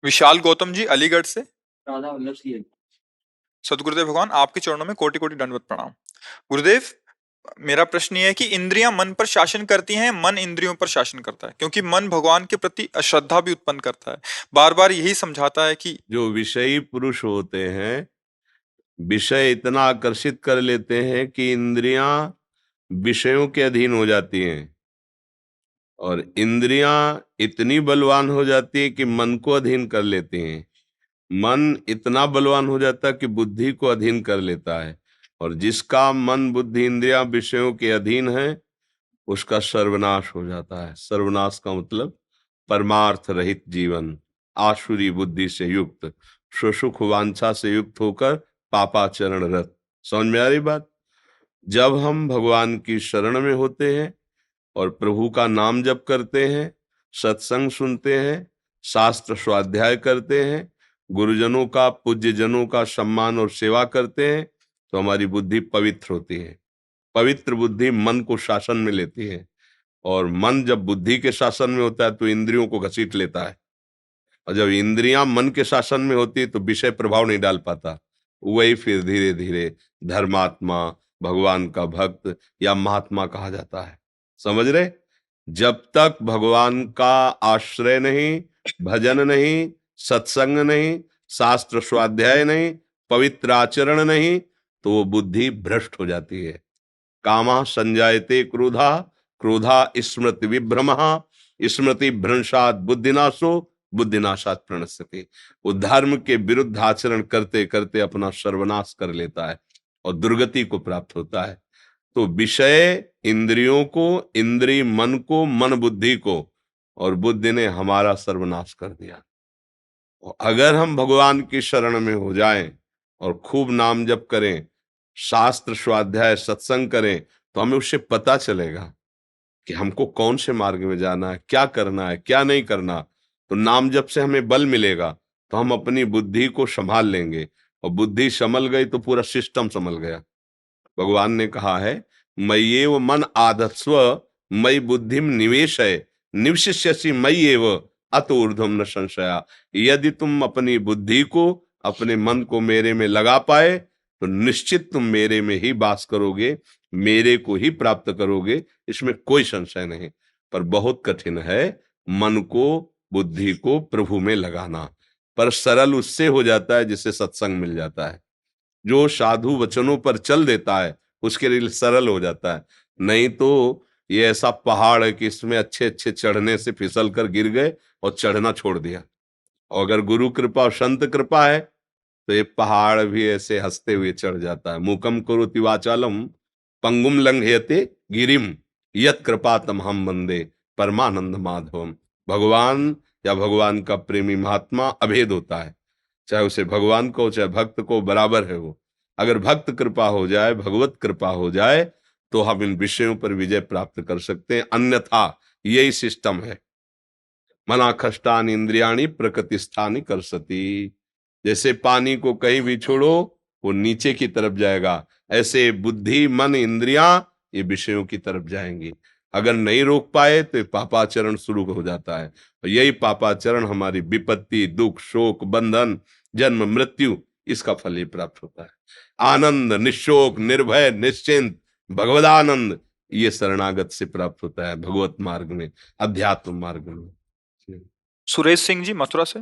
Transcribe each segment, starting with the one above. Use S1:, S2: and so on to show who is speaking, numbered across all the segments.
S1: विशाल गौतम जी अलीगढ़ से।
S2: राधा वल्लभ सिंह।
S1: सदगुरुदेव भगवान आपके चरणों में कोटि कोटि दंडवत प्रणाम। गुरुदेव, मेरा प्रश्न ये है कि इंद्रियां मन पर शासन करती हैं, मन इंद्रियों पर शासन करता है, क्योंकि मन भगवान के प्रति अश्रद्धा भी उत्पन्न करता है। बार बार यही समझाता है कि
S3: जो विषयी पुरुष होते हैं, विषय इतना आकर्षित कर लेते हैं कि इंद्रियां विषयों के अधीन हो जाती हैं, और इंद्रियां इतनी बलवान हो जाती है कि मन को अधीन कर लेती हैं। मन इतना बलवान हो जाता है कि बुद्धि को अधीन कर लेता है, और जिसका मन बुद्धि इंद्रियां विषयों के अधीन है उसका सर्वनाश हो जाता है। सर्वनाश का मतलब परमार्थ रहित जीवन, आसुरी बुद्धि से युक्त, सुसुख वांछा से युक्त होकर पापाचरण रत। समझ में आ रही बात? जब हम भगवान की शरण में होते हैं और प्रभु का नाम जप करते हैं, सत्संग सुनते हैं, शास्त्र स्वाध्याय करते हैं, गुरुजनों का पूज्यजनों का सम्मान और सेवा करते हैं, तो हमारी बुद्धि पवित्र होती है। पवित्र बुद्धि मन को शासन में लेती है, और मन जब बुद्धि के शासन में होता है तो इंद्रियों को घसीट लेता है, और जब इंद्रियां मन के शासन में होती है तो विषय प्रभाव नहीं डाल पाता। वही फिर धीरे धीरे धर्मात्मा, भगवान का भक्त या महात्मा कहा जाता है। समझ रहे? जब तक भगवान का आश्रय नहीं, भजन नहीं, सत्संग नहीं, शास्त्र स्वाध्याय नहीं, पवित्र आचरण नहीं, तो वो बुद्धि भ्रष्ट हो जाती है। कामा संजायते क्रोधा, क्रोधा स्मृति विभ्रमः, स्मृति भ्रंशात बुद्धिनाशो, बुद्धिनाशात प्रणश्यते। वो धर्म के विरुद्ध आचरण करते करते अपना सर्वनाश कर लेता है और दुर्गति को प्राप्त होता है। तो विषय इंद्रियों को, इंद्रिय मन को, मन बुद्धि को, और बुद्धि ने हमारा सर्वनाश कर दिया। और अगर हम भगवान की शरण में हो जाएं और खूब नाम जप करें, शास्त्र स्वाध्याय सत्संग करें, तो हमें उससे पता चलेगा कि हमको कौन से मार्ग में जाना है, क्या करना है, क्या नहीं करना। तो नाम जप से हमें बल मिलेगा, तो हम अपनी बुद्धि को संभाल लेंगे, और बुद्धि संभल गई तो पूरा सिस्टम संभल गया। भगवान ने कहा है, मय्येव मन आधत्स्व मयि बुद्धिम निवेशय निवशिष्यसि मय्येव अत ऊर्ध्वं न संशया। यदि तुम अपनी बुद्धि को, अपने मन को मेरे में लगा पाए तो निश्चित तुम मेरे में ही वास करोगे, मेरे को ही प्राप्त करोगे, इसमें कोई संशय नहीं। पर बहुत कठिन है मन को, बुद्धि को प्रभु में लगाना। पर सरल उससे हो जाता है जिससे सत्संग मिल जाता है। जो साधु वचनों पर चल देता है उसके लिए सरल हो जाता है। नहीं तो ये ऐसा पहाड़ है कि इसमें अच्छे अच्छे चढ़ने से फिसल कर गिर गए और चढ़ना छोड़ दिया। और अगर गुरु कृपा और संत कृपा है तो ये पहाड़ भी ऐसे हंसते हुए चढ़ जाता है। मूकम करोति वाचालम पंगुम लंघयते गिरिम यत कृपा तमहम वंदे परमानंद माधवम। भगवान या भगवान का प्रेमी महात्मा अभेद होता है, चाहे उसे भगवान को चाहे भक्त को, बराबर है वो। अगर भक्त कृपा हो जाए, भगवत कृपा हो जाए, तो हम इन विषयों पर विजय प्राप्त कर सकते हैं। अन्यथा यही सिस्टम है, मना खष्टान इंद्रियाणी प्रकृतिस्थानी कर सती। जैसे पानी को कहीं भी छोड़ो वो नीचे की तरफ जाएगा, ऐसे बुद्धि मन इंद्रियां ये विषयों की तरफ जाएंगी। अगर नहीं रोक पाए तो पापाचरण शुरू हो जाता है, और यही पापाचरण हमारी विपत्ति, दुख, शोक, बंधन, जन्म, मृत्यु, इसका फल ही प्राप्त होता है। आनंद, निशोक, निर्भय, निश्चिंत, भगवदानंद, ये शरणागत से प्राप्त होता है भगवत मार्ग में, अध्यात्म मार्ग में।
S1: सुरेश सिंह जी मथुरा से।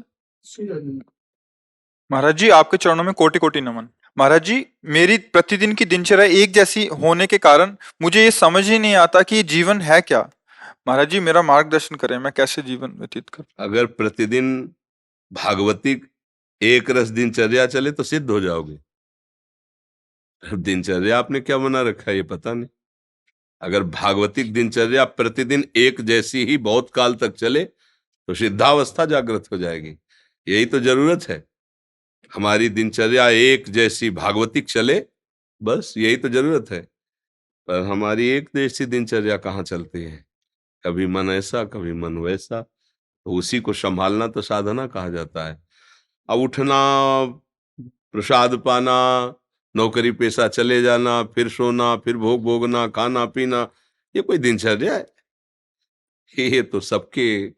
S1: महाराज जी, आपके चरणों में कोटि कोटि नमन। महाराज जी, मेरी प्रतिदिन की दिनचर्या एक जैसी होने के कारण मुझे ये समझ ही नहीं आता कि जीवन है क्या। महाराज जी, मेरा मार्गदर्शन करें, मैं कैसे जीवन व्यतीत करूं।
S3: अगर प्रतिदिन भागवती एक रस दिनचर्या चले तो सिद्ध हो जाओगे। दिनचर्या आपने क्या बना रखा है ये पता नहीं। अगर भागवतिक दिनचर्या प्रतिदिन एक जैसी ही बहुत काल तक चले तो सिद्धावस्था जागृत हो जाएगी। यही तो जरूरत है, हमारी दिनचर्या एक जैसी भागवतिक चले, बस यही तो जरूरत है। पर हमारी एक जैसी दिनचर्या कहाँ चलती है, कभी मन ऐसा कभी मन वैसा। तो उसी को संभालना तो साधना कहा जाता है। अब उठना, प्रसाद पाना, नौकरी पेशा चले जाना, फिर सोना, फिर भोग भोगना, खाना पीना, ये कोई दिनचर्या है? ये तो सबके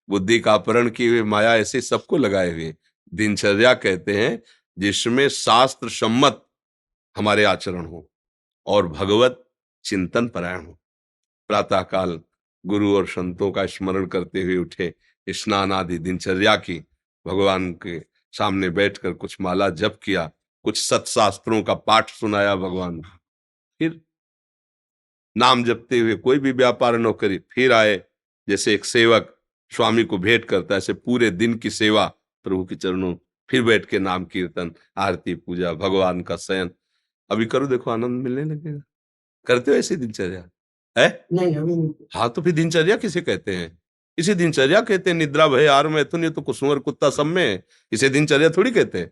S3: बुद्धि का अपहरण किए हुए, माया ऐसे सबको लगाए हुए। दिनचर्या कहते हैं जिसमें शास्त्र सम्मत हमारे आचरण हो और भगवत चिंतन परायण हो। प्रातः काल गुरु और संतों का स्मरण करते हुए उठे, स्नान आदि दिनचर्या की, भगवान के सामने बैठकर कुछ माला जप किया, कुछ सत्शास्त्रों का पाठ सुनाया भगवान ने, फिर नाम जपते हुए कोई भी व्यापार न करी, फिर आए। जैसे एक सेवक स्वामी को भेंट करता है, ऐसे पूरे दिन की सेवा प्रभु के चरणों, फिर बैठ के नाम कीर्तन, आरती, पूजा, भगवान का शयन। अभी करो, देखो आनंद मिलने लगेगा। करते हो ऐसी दिनचर्या है? नहीं, अभी नहीं। हाँ, तो फिर दिनचर्या किसे कहते हैं? इसे दिनचर्या कहते हैं। निद्रा भय आहार मैथुन, ये तो कुसुमर कुत्ता सब में है। इसे दिनचर्या थोड़ी कहते हैं।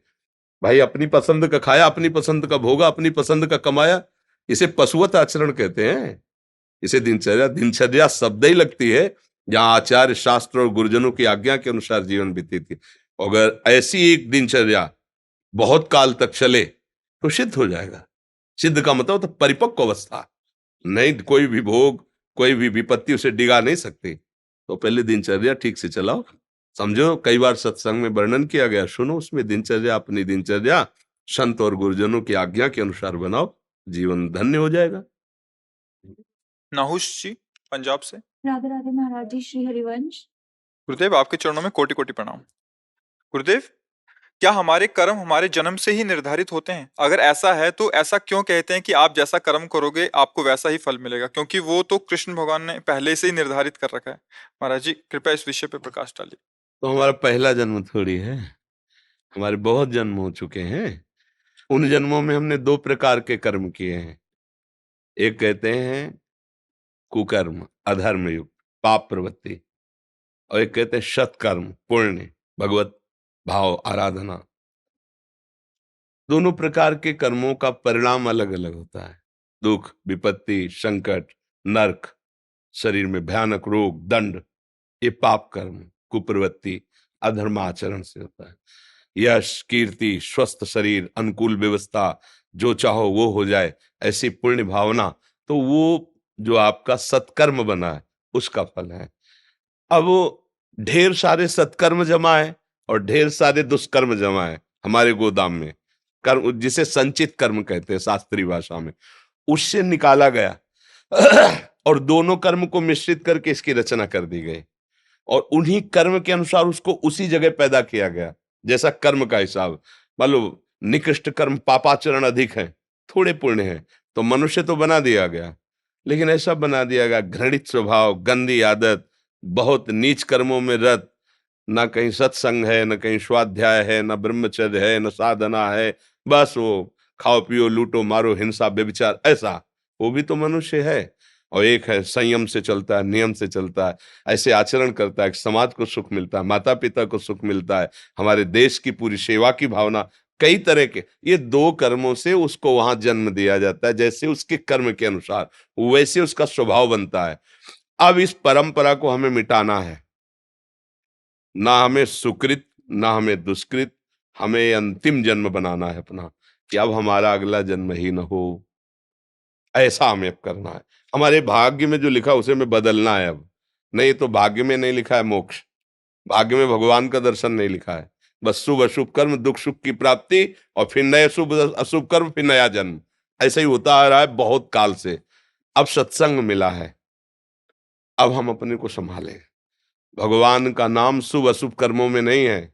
S3: भाई अपनी पसंद का खाया, अपनी पसंद का भोगा, अपनी पसंद का कमाया, इसे पशुवत आचरण कहते हैं। इसे दिनचर्या, दिनचर्या शब्द ही लगती है जहां आचार्य शास्त्र और गुरुजनों की आज्ञा के अनुसार जीवन व्यतीत की। अगर ऐसी एक दिनचर्या बहुत काल तक चले तो सिद्ध हो जाएगा। सिद्ध का मतलब तो परिपक्व अवस्था। नहीं, कोई भी भोग, कोई भी विपत्ति उसे डिगा नहीं सकती। तो पहले दिनचर्या ठीक से चलाओ। समझो, कई बार सत्संग में वर्णन किया गया, सुनो उसमें दिनचर्या, अपनी दिनचर्या संत और गुरुजनों की आज्ञा के अनुसार बनाओ, जीवन धन्य हो जाएगा।
S1: नाहुष जी पंजाब से।
S2: राधे राधे महाराज जी, श्री हरिवंश।
S1: गुरुदेव आपके चरणों में कोटि कोटि प्रणाम। गुरुदेव, क्या हमारे कर्म हमारे जन्म से ही निर्धारित होते हैं? अगर ऐसा है तो ऐसा क्यों कहते हैं कि आप जैसा कर्म करोगे आपको वैसा ही फल मिलेगा? क्योंकि वो तो कृष्ण भगवान ने पहले से ही निर्धारित कर रखा है। महाराज जी कृपया इस विषय पे प्रकाश डालिए।
S3: तो हमारा पहला जन्म थोड़ी है, हमारे बहुत जन्म हो चुके हैं। उन जन्मों में हमने दो प्रकार के कर्म किए हैं। एक कहते हैं कुकर्म, अधर्म युक्त, पाप प्रवृत्ति, और एक कहते हैं सत्कर्म, पुण्य, भगवत भाव, आराधना। दोनों प्रकार के कर्मों का परिणाम अलग अलग होता है। दुख, विपत्ति, संकट, नरक, शरीर में भयानक रोग, दंड, ये पाप कर्म, कुप्रवृत्ति, अधर्माचरण से होता है। यश, कीर्ति, स्वस्थ शरीर, अनुकूल व्यवस्था, जो चाहो वो हो जाए, ऐसी पुण्य भावना, तो वो जो आपका सत्कर्म बना है उसका फल है। अब वो ढेर सारे सत्कर्म जमा है और ढेर सारे दुष्कर्म जमा है हमारे गोदाम में। कर्म जिसे संचित कर्म कहते हैं शास्त्रीय भाषा में, उससे निकाला गया और दोनों कर्म को मिश्रित करके इसकी रचना कर दी गई और उन्हीं कर्म के अनुसार उसको उसी जगह पैदा किया गया। जैसा कर्म का हिसाब, मान लो निकृष्ट कर्म, पापाचरण अधिक है, थोड़े पुण्य है, तो मनुष्य तो बना दिया गया, लेकिन ऐसा बना दिया गया घृणित स्वभाव, गंदी आदत, बहुत नीच कर्मों में रत, ना कहीं सत्संग है, न कहीं स्वाध्याय है, न ब्रह्मचर्य है, न साधना है, बस वो खाओ पियो लूटो मारो, हिंसा व्यभिचार, ऐसा। वो भी तो मनुष्य है। और एक है संयम से चलता है, नियम से चलता है, ऐसे आचरण करता है, समाज को सुख मिलता है, माता पिता को सुख मिलता है, हमारे देश की पूरी सेवा की भावना, कई तरह के। ये दो कर्मों से उसको वहां जन्म दिया जाता है, जैसे उसके कर्म के अनुसार वैसे उसका स्वभाव बनता है। अब इस परंपरा को हमें मिटाना है, ना हमें सुकृत ना हमें दुष्कृत, हमें अंतिम जन्म बनाना है अपना, कि अब हमारा अगला जन्म ही न हो, ऐसा हमें अब करना है। हमारे भाग्य में जो लिखा उसे हमें बदलना है अब। नहीं तो भाग्य में नहीं लिखा है मोक्ष, भाग्य में भगवान का दर्शन नहीं लिखा है, बस शुभ अशुभ कर्म, दुख सुख की प्राप्ति, और फिर नए शुभ अशुभ कर्म, फिर नया जन्म। ऐसा ही होता आ रहा है बहुत काल से। अब सत्संग मिला है, अब हम अपने को संभालें। भगवान का नाम शुभ अशुभ कर्मों में नहीं है,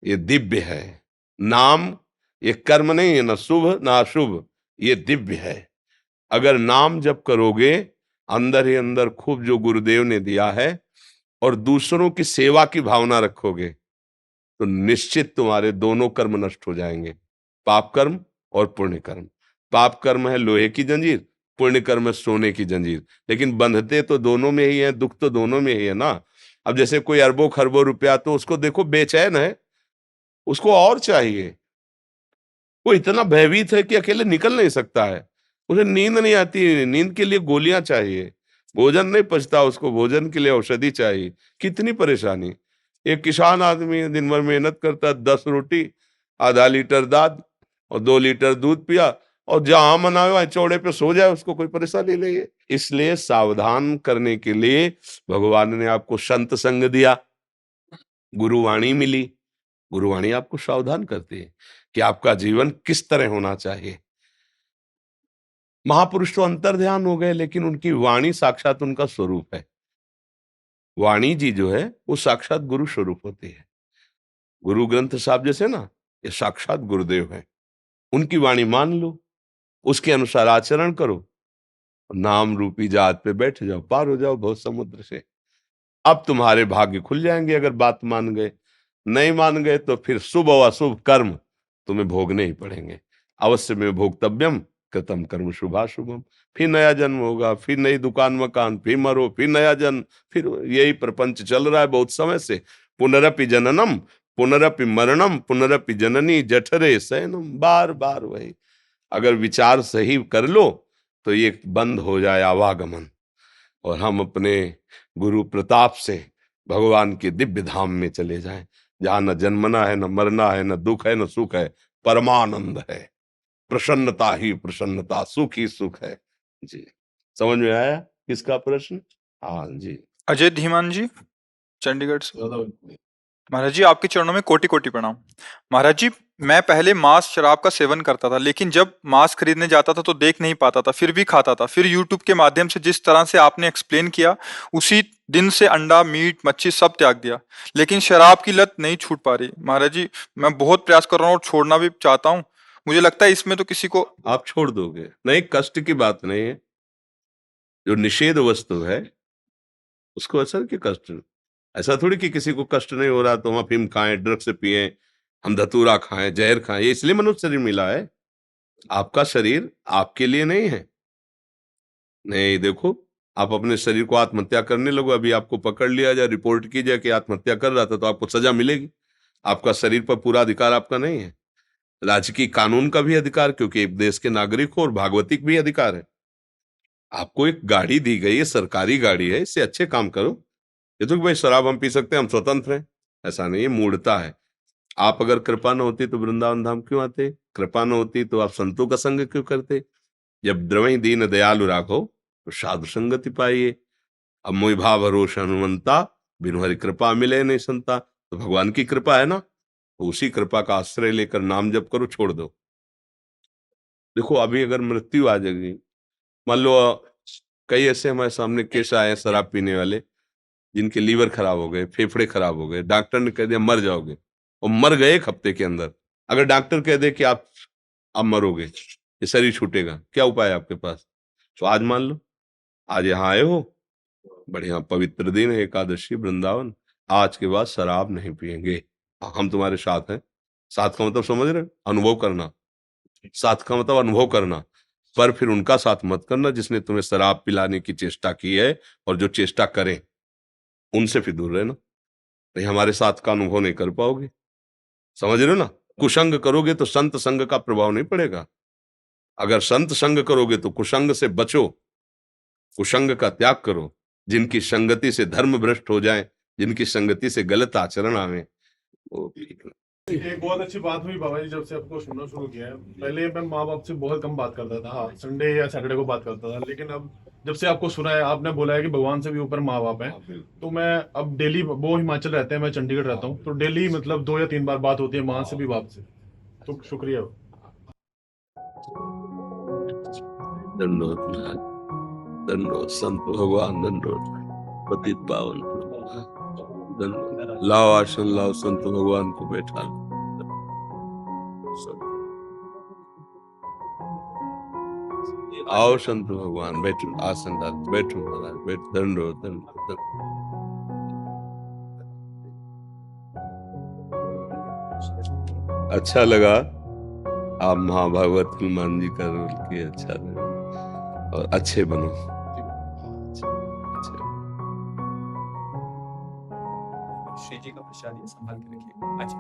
S3: ये दिव्य है। नाम ये कर्म नहीं है, ना शुभ ना अशुभ, ये दिव्य है। अगर नाम जप करोगे अंदर ही अंदर खूब जो गुरुदेव ने दिया है और दूसरों की सेवा की भावना रखोगे तो निश्चित तुम्हारे दोनों कर्म नष्ट हो जाएंगे, पाप कर्म और पुण्य कर्म। पाप कर्म है लोहे की जंजीर, पुण्य कर्म है सोने की जंजीर, लेकिन बंधते तो दोनों में ही है, दुख तो दोनों में ही है ना। अब जैसे कोई अरबों खरबों रुपया, तो उसको देखो बेचैन है, उसको और चाहिए, वो इतना भयभीत है कि अकेले निकल नहीं सकता है, उसे नींद नहीं आती, नींद के लिए गोलियां चाहिए, भोजन नहीं पचता उसको, भोजन के लिए औषधि चाहिए, कितनी परेशानी। एक किसान आदमी दिन भर मेहनत करता, 10 रोटी, आधा लीटर दाद और 2 लीटर दूध पिया, और जहां मना वहां चौड़े पे सो जाए, उसको कोई परेशानी नहीं है। इसलिए सावधान करने के लिए भगवान ने आपको संत संग दिया, गुरुवाणी मिली। गुरुवाणी आपको सावधान करती है कि आपका जीवन किस तरह होना चाहिए। महापुरुष तो अंतर्ध्यान हो गए, लेकिन उनकी वाणी साक्षात उनका स्वरूप है। वाणी जी जो है वो साक्षात गुरु स्वरूप होती है। गुरु ग्रंथ साहब जैसे ना, ये साक्षात गुरुदेव है। उनकी वाणी मान लो, उसके अनुसार आचरण करो, नाम रूपी जात पे बैठ जाओ, पार हो जाओ भव समुद्र से। अब तुम्हारे भाग्य खुल जाएंगे अगर बात मान गए। नहीं मान गए तो फिर शुभ और अशुभ कर्म तुम्हें भोगने ही पड़ेंगे। अवश्य में भोक्तव्यम कृतम कर्म शुभाशुभम। फिर नया जन्म होगा, फिर नई दुकान मकान, फिर मरो, फिर नया जन्म, फिर यही प्रपंच चल रहा है बहुत समय से। पुनरपि जननम पुनरपि मरणम पुनरपि जननी जठरे शयनम, बार बार वही। अगर विचार सही कर लो तो ये बंद हो जाए आवागमन, और हम अपने गुरु प्रताप से भगवान के दिव्य धाम में चले जाएं, जहां न जन्मना है, न मरना है, न दुख है, न सुख है, परमानंद है, प्रसन्नता ही प्रसन्नता, सुख ही सुख है। जी, समझ में आया किसका प्रश्न? हाँ जी।
S1: अजय धीमान जी, चंडीगढ़ से। महाराज जी, आपके चरणों में कोटि कोटि प्रणाम। महाराज जी, मैं पहले मांस शराब का सेवन करता था, लेकिन जब मांस खरीदने जाता था तो देख नहीं पाता था, फिर भी खाता था। फिर यूट्यूब के माध्यम से जिस तरह से आपने एक्सप्लेन किया, उसी दिन से अंडा मीट मच्छी सब त्याग दिया, लेकिन शराब की लत नहीं छूट पा रही। महाराज जी, मैं बहुत प्रयास कर रहा हूँ और छोड़ना भी चाहता हूँ। मुझे लगता है इसमें तो किसी को
S3: आप छोड़ दोगे नहीं, कष्ट की बात नहीं है। जो निषेध वस्तु है उसको असर के कष्ट, ऐसा थोड़ी कि किसी को कष्ट नहीं हो रहा तो हम अफीम खाएं, ड्रग्स पिएं, हम धतूरा खाएं, जहर खाएं। ये इसलिए मनुष्य शरीर मिला है। आपका शरीर आपके लिए नहीं है। नहीं, देखो, आप अपने शरीर को आत्महत्या करने लगो, अभी आपको पकड़ लिया जाए, रिपोर्ट की जाए कि आत्महत्या कर रहा था, तो आपको सजा मिलेगी। आपका शरीर पर पूरा अधिकार आपका नहीं है। राजकीय कानून का भी अधिकार, क्योंकि एक देश के नागरिक हो, और भागवतिक भी अधिकार है। आपको एक गाड़ी दी गई है, सरकारी गाड़ी है, इससे अच्छे काम करो। ये तो कि भाई शराब हम पी सकते हैं, हम स्वतंत्र हैं, ऐसा नहीं है, मूढ़ता है। आप अगर कृपा न होती तो वृंदावन धाम क्यों आते? कृपा न होती तो आप संतों का संग क्यों करते? जब द्रवई दीन दयालु राघो तो साधु संगति पाइए। अब मोहि भाव भरोस हनुमंता, बिनु हरि कृपा मिले नहीं संता। तो भगवान की कृपा है ना, तो उसी कृपा का आश्रय लेकर नाम जप करो, छोड़ दो। देखो, अभी अगर मृत्यु आ जाएगी, मान लो कई ऐसे हमारे सामने केस आए हैं शराब पीने वाले, जिनके लीवर खराब हो गए, फेफड़े खराब हो गए, डॉक्टर ने कह दिया मर जाओगे, और मर गए 1 हफ्ते के अंदर। अगर डॉक्टर कह दे कि आप अब मरोगे, ये शरीर छूटेगा, क्या उपाय है आपके पास? तो आज मान लो, आज यहाँ आए हो, बढ़िया पवित्र दिन है, एकादशी, वृंदावन, आज के बाद शराब नहीं पिएंगे, हम तुम्हारे साथ हैं। साथ का मतलब समझ रहे हो? अनुभव करना। साथ का मतलब अनुभव करना। पर फिर उनका साथ मत करना जिसने तुम्हें शराब पिलाने की चेष्टा की है, और जो चेष्टा करें उनसे फिर दूर रहना। नहीं, हमारे साथ का अनुभव नहीं कर पाओगे। समझ रहे हो ना? कुसंग करोगे तो संत संग का प्रभाव नहीं पड़ेगा। अगर संत संग करोगे तो कुसंग से बचो, कुसंग का त्याग करो। जिनकी संगति से धर्म भ्रष्ट हो जाए, जिनकी संगति से गलत आचरण आवे, वो ठीक नहीं।
S4: एक बहुत अच्छी बात हुई बाबा जी, जब से आपको सुनना शुरू किया है। पहले मैं माँ बाप से बहुत कम बात करता था, हाँ संडे या सैटरडे को बात करता था, लेकिन अब जब से आपको सुना है, आपने बोला है कि भगवान से भी ऊपर माँ बाप है, तो मैं अब डेली, वो हिमाचल रहते हैं, मैं चंडीगढ़ रहता हूँ, तो डेली मतलब 2 या 3 बार बात होती है माँ से भी, बाप से। तो शुक्रिया।
S3: दंडोत दंडोत संत भगवान, दंडोत पतित पावन, दंडोत। लाओ आसन लाओ, संत भगवान को बैठा लो। आओ संत भगवान, बैठो, आसन डाल, बैठो महाराज, बैठ, दंडोत दंडोत। अच्छा लगा, आप महाभागवत हनुमान जी का रोल किए, अच्छा लगा, और अच्छे बनो।
S1: श्री जी का प्रसाद ये संभाल के रखिए। अच्छा।